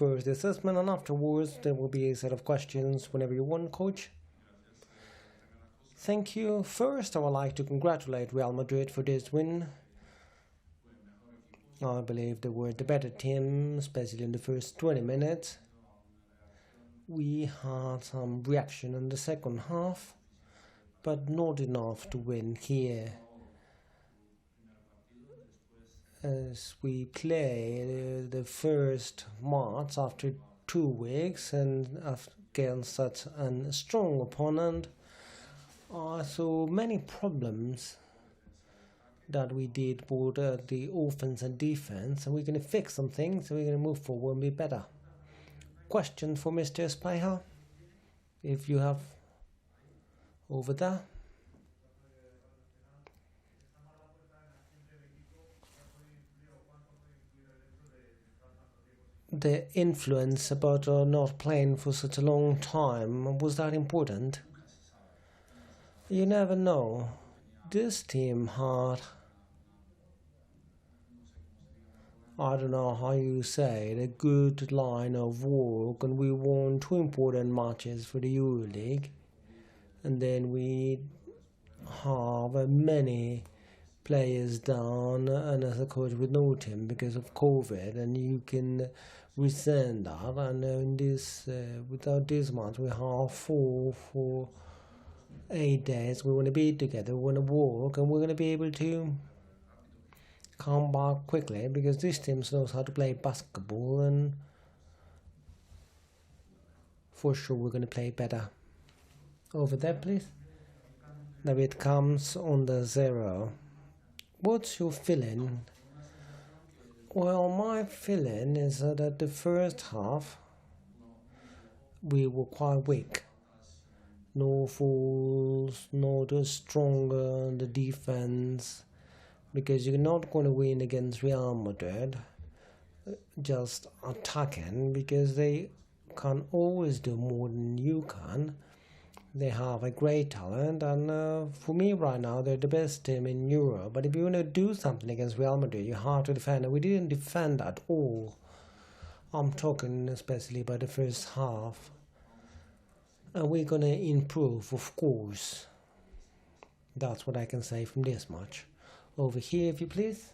first assessment, and afterwards there will be a set of questions whenever you want, Coach. Thank you. First, I would like to congratulate Real Madrid for this win. I believe they were the better team, especially in the first 20 minutes. We had some reaction in the second half, but not enough to win here. As we play the first match after 2 weeks and against such a strong opponent, I saw many problems that we did both the offense and defense, and we're going to fix some things and we're going to move forward and be better. Question for Mr. Espejo, if you have over there. The influence about not playing for such a long time, was that important? You never know. This team had, I don't know how you say it, a good line of work, and we won 2 important matches for the EuroLeague, and then we have many players down, and as a coach with no team because of COVID, and you can resent that. And in this, without this match, we have 4 for 8 days. We want to be together, we want to work, and we're going to be able to come back quickly because this team knows how to play basketball, and for sure we're going to play better. Over there, please. David comes on the 0. What's your feeling? Well, my feeling is that the first half we were quite weak. No fouls, not as stronger on the defense, because you're not going to win against Real Madrid just attacking, because they can always do more than you can. They have a great talent, and for me right now they're the best team in Europe. But if you want to do something against Real Madrid, you have to defend, and we didn't defend at all. I'm talking especially about the first half, and we're going to improve, of course. That's what I can say from this match. Over here, if you please.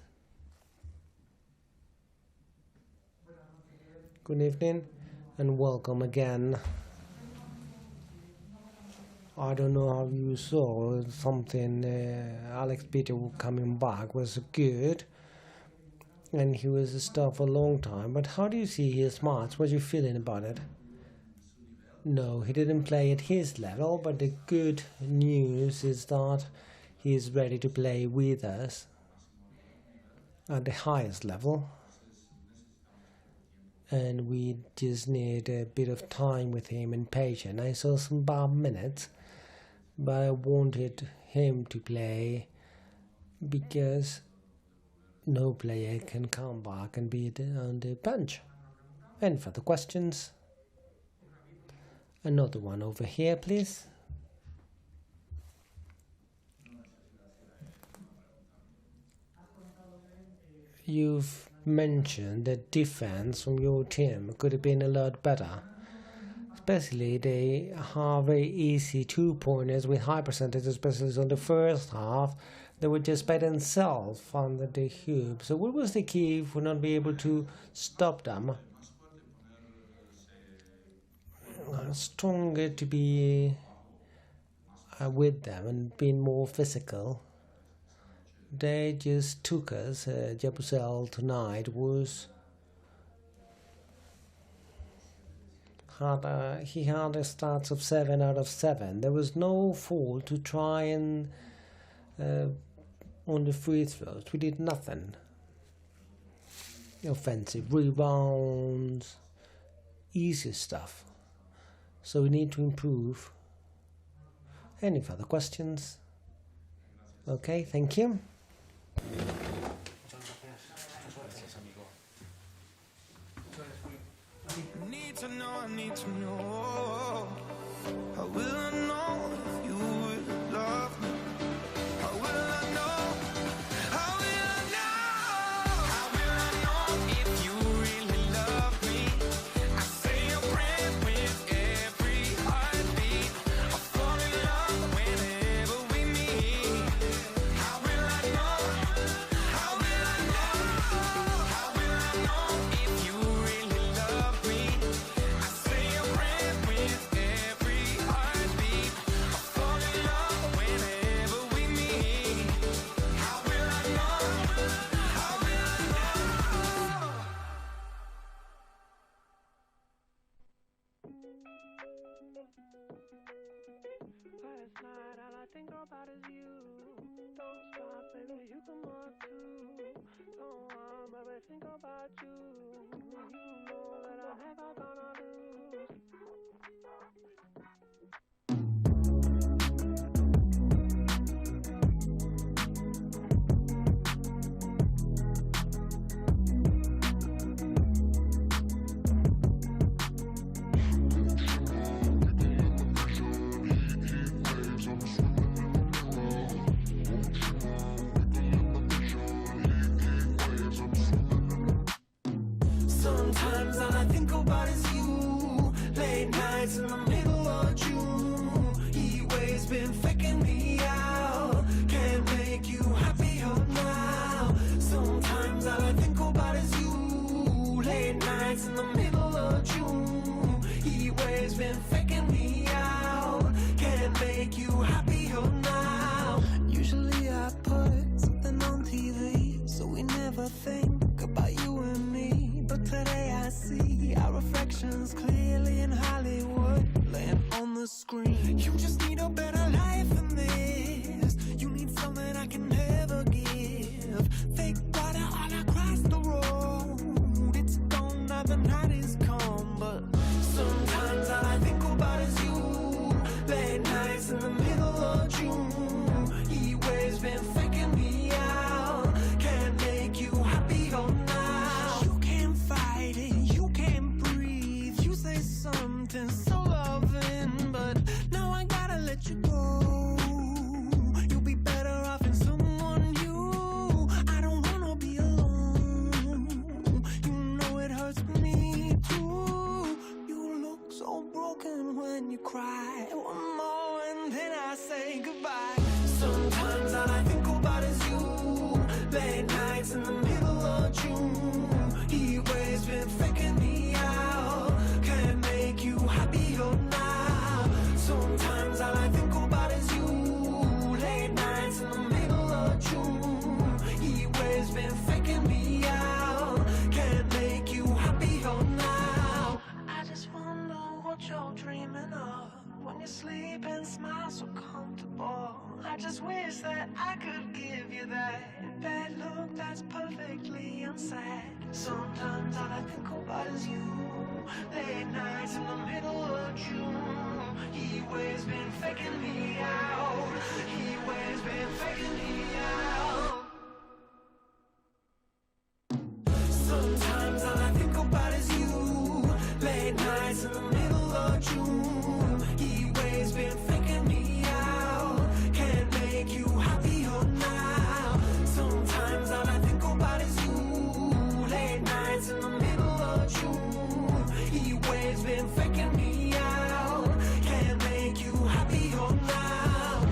Good evening and welcome again. I don't know how you saw something. Alex Peter coming back was good, and he was a star for a long time. But how do you see his match? What are you feeling about it? No, he didn't play at his level, but the good news is that he is ready to play with us at the highest level. And we just need a bit of time with him and patience. I saw some bad minutes, but I wanted him to play because no player can come back and be on the bench. Any further questions? Another one over here, please. You've mentioned that defense from your team could have been a lot better. Especially they have very easy 2-pointers with high percentages, especially on the first half. They were just by themselves under the hoop. So what was the key for not being able to stop them? Stronger to be with them and being more physical. They just took us. Jabusel tonight he had a stats of 7 out of 7. There was no fault to try and on the free throws. We did nothing. Offensive rebounds, easy stuff. So we need to improve. Any further questions? Okay, thank you. I need to know. How will I know if you will love me? How will I know? How will I know? How will I know if you really love me? about is you. Don't stop, baby, you come on too. Don't want, baby, think about you. You know that I'm never gonna lose. Sometimes all I think about is you. Late nights in the middle of June. Heat waves been faking me out. Can't make you happier now. Sometimes all I think about is you. Late nights in the middle of June. Heat waves been faking me out. Can't make you happier now. Usually I put something on TV, so we never think about you and me. But today I see our reflections clearly in Hollywood, laying on the screen. You just need a better life than this. You need something I can never give. Fake water all across the road. It's gone now, the night is come. But sometimes all I think about is you. Late nights in the middle of June. Heat waves been faking me out. Can't make you happier now. You can't fight it, you can't breathe. You say something so loving, but now I gotta let you go. You'll be better off in someone new. I don't wanna be alone. You know it hurts me too. You look so broken when you cry. One more and then I say goodbye. Sometimes all I think about is you. Late nights in the middle of June. Heat waves been faking me out. Can't make you happier now. Sometimes all I think about is you. Late nights in the middle of June. Heat waves been faking me out. Can't make you happier now. I just wonder what you're dreaming of when you sleep and smile so comfortable. I just wish that I could give you that bad look that's perfectly unsaid. Sometimes all I think about is you. Late nights in the middle of June. Heat waves been faking me out. Heat waves been faking me out. Sometimes all I think about is you. Late nights in the middle of June. Heat waves been faking me out. Can't make you happier now. Sometimes all I think about is you. Late nights in the middle of June. Heat waves been faking me out. Can't make you happier now.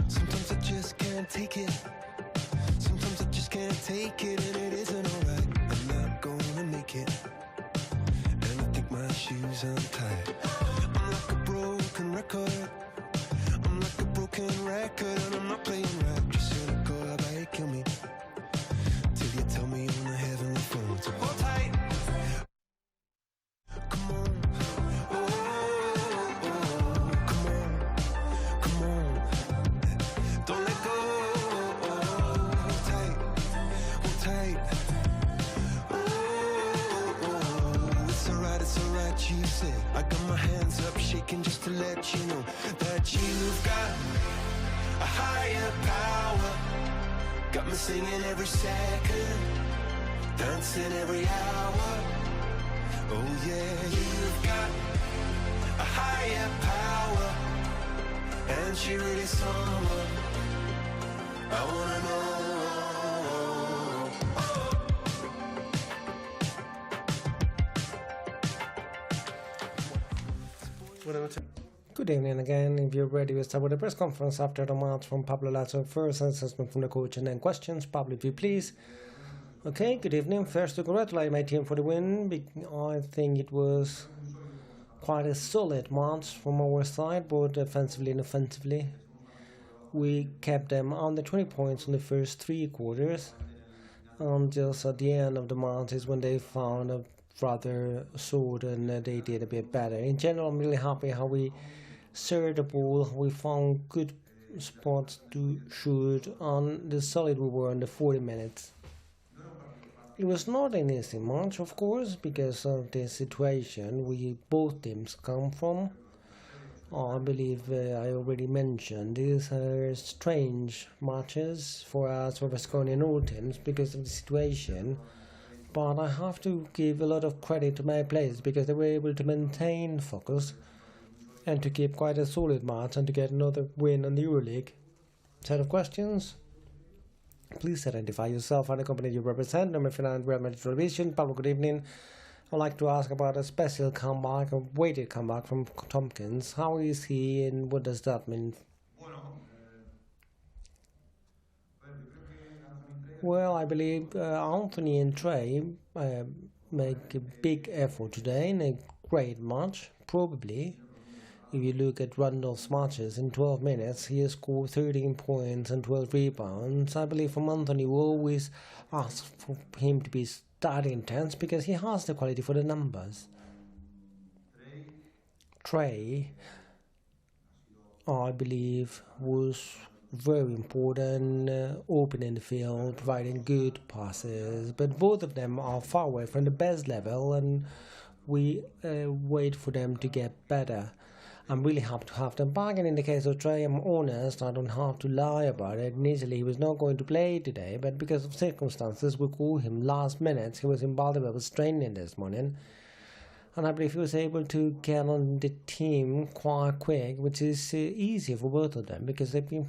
Sometimes I just can't take it. Sometimes I just can't take it, and it isn't alright. I'm not gonna make it, and I think my shoes untied. I'm like a broken record. I'm like a broken record, and I'm not playing right. Just cynical, how about you kill me till you tell me on the heavenly phone to hold tight. Come on, oh, oh, come on, come on. Don't let go. Hold tight, hold tight. Oh, it's alright, you said. I got my hands up shaking just to let you know that you've got a higher power. Got me singing every second, dancing every hour. Oh yeah, you've got a higher power, and she really someone I wanna know. Good evening again. If you're ready, we'll start with the press conference after the match from Pablo Lasso. First assessment from the coach and then questions. Pablo, if you please. Okay, good evening. First, to congratulate my team for the win. I think it was quite a solid match from our side, both defensively and offensively. We kept them under 20 points in the first 3 quarters. And just at the end of the match is when they found a rather short and they did a bit better. In general, I'm really happy how we served the ball. We found good spots to shoot on the solid we were in the 40 minutes. It was not an easy match, of course, because of the situation both teams come from. I believe I already mentioned these are strange matches for us, for Baskonia and all teams, because of the situation. But I have to give a lot of credit to my players because they were able to maintain focus and to keep quite a solid match and to get another win on the EuroLeague. Set of questions? Please identify yourself and the company you represent. Number 9, Real Madrid Television. Pablo, good evening. I'd like to ask about a special comeback, a weighted comeback from Tompkins. How is he and what does that mean? Well, I believe Anthony and Trey make a big effort today in a great match. Probably, if you look at Randall's matches, in 12 minutes he has scored 13 points and 12 rebounds. I believe from Anthony we always ask for him to be that intense because he has the quality for the numbers. Trey, I believe, was very important, opening the field, providing good passes, but both of them are far away from the best level and we wait for them to get better. I'm really happy to have them back, and in the case of Trey, I'm honest, I don't have to lie about it. Initially he was not going to play today, but because of circumstances we called him last minute. He was in Baltimore, was training this morning, and I believe he was able to get on the team quite quick, which is easy for both of them because they've been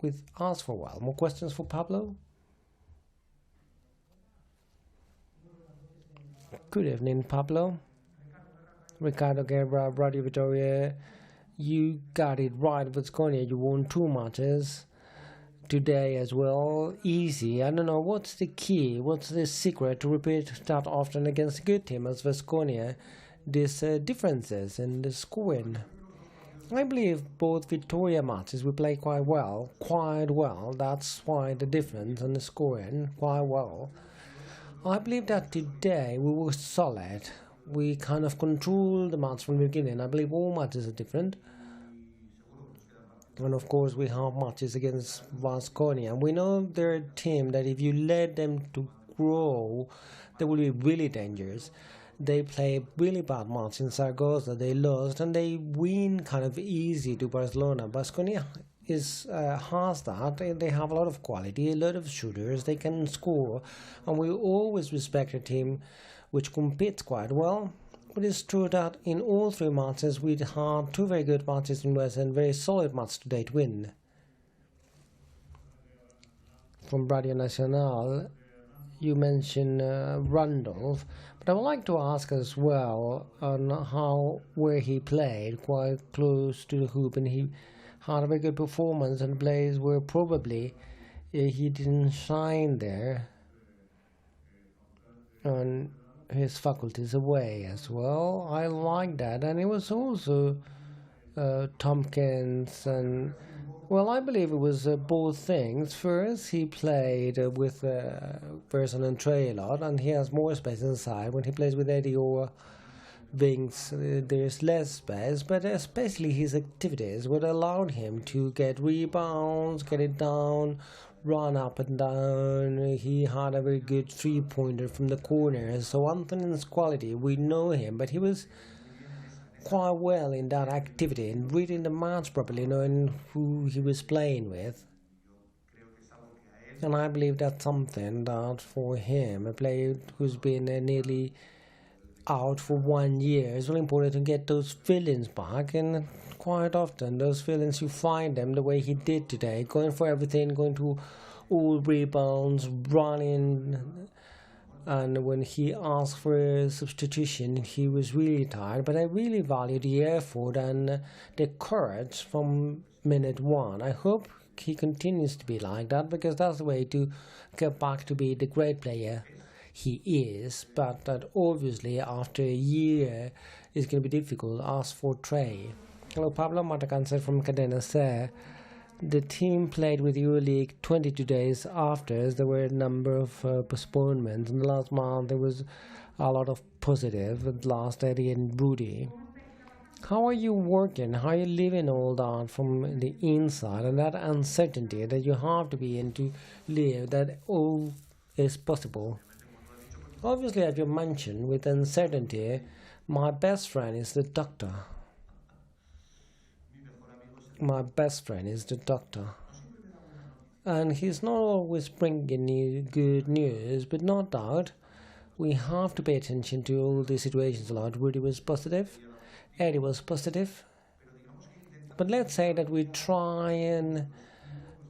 with us for a while. More questions for Pablo? Good evening, Pablo. Ricardo Guerra, Radio Victoria. You got it right with Baskonia. You won 2 matches today as well. Easy. I don't know, what's the key? What's the secret to repeat that often against a good team as Baskonia? These differences in the scoring. I believe both Victoria matches we play quite well. That's why the difference in the scoring, quite well. I believe that today we were solid. We kind of controlled the match from the beginning. I believe all matches are different. And of course we have matches against Baskonia. We know they're a team that if you let them to grow, they will be really dangerous. They play a really bad match in Zaragoza. They lost and they win kind of easy to Barcelona. Baskonia has that. They have a lot of quality, a lot of shooters. They can score. And we always respect a team which competes quite well. But it's true that in all 3 matches we had 2 very good matches in West and very solid matches today to win. From Radio Nacional, you mentioned Randolph, but I would like to ask as well on where he played, quite close to the hoop, and he had a very good performance and plays where probably he didn't shine there. And his faculties away as well. I like that, and it was also Tompkins and well, I believe it was both things. First, he played with Person and Trey a lot, and he has more space inside. When he plays with Eddie or Vinks, there's less space, but especially his activities would allow him to get rebounds, get it down, run up and down. He had a very good 3-pointer from the corner. So Anthony's quality, we know him, but he was quite well in that activity and reading the match properly, knowing who he was playing with. And I believe that's something that for him, a player who's been nearly out for 1 year, it's really important to get those feelings back. And quite often, those feelings, you find them the way he did today, going for everything, going to all rebounds, running. And when he asked for a substitution, he was really tired. But I really value the effort and the courage from minute one. I hope he continues to be like that, because that's the way to get back to be the great player he is. But that obviously after a year it's going to be difficult. Ask for Trey. Hello, Pablo Matacan from Cadena Ser. The team played with EuroLeague 22 days after. There were a number of postponements. In the last month there was a lot of positive at last, Eddie and Rudy. How are you working? How are you living all that from the inside, and that uncertainty that you have to be in to live, that all is possible? Obviously, as you mentioned, with uncertainty, my best friend is the doctor. My best friend is the doctor. And he's not always bringing you good news, but no doubt we have to pay attention to all these situations a lot. Rudy was positive. Eddie was positive. But let's say that we try and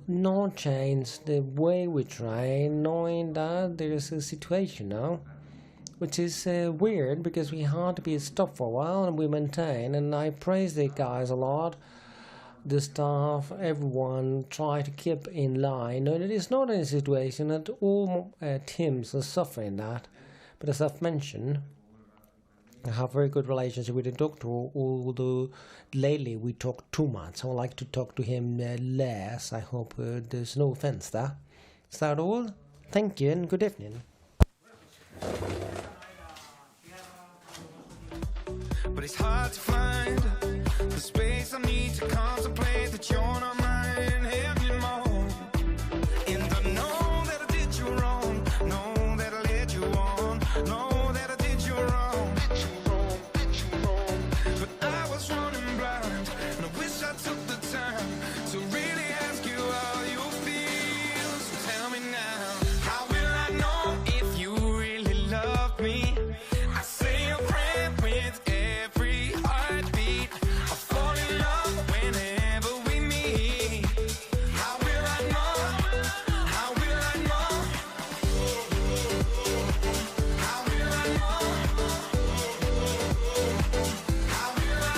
not change the way we train, knowing that there is a situation now, which is weird, because we had to be stopped for a while and we maintain. And I praise the guys a lot, the staff, everyone try to keep in line. And it is not a situation that all teams are suffering that. But as I've mentioned, I have a very good relationship with the doctor, although lately we talk too much. I would like to talk to him less. I hope there's no offense there. Is that all? Thank you and good evening. But it's hard to find the space I need to contemplate that you're not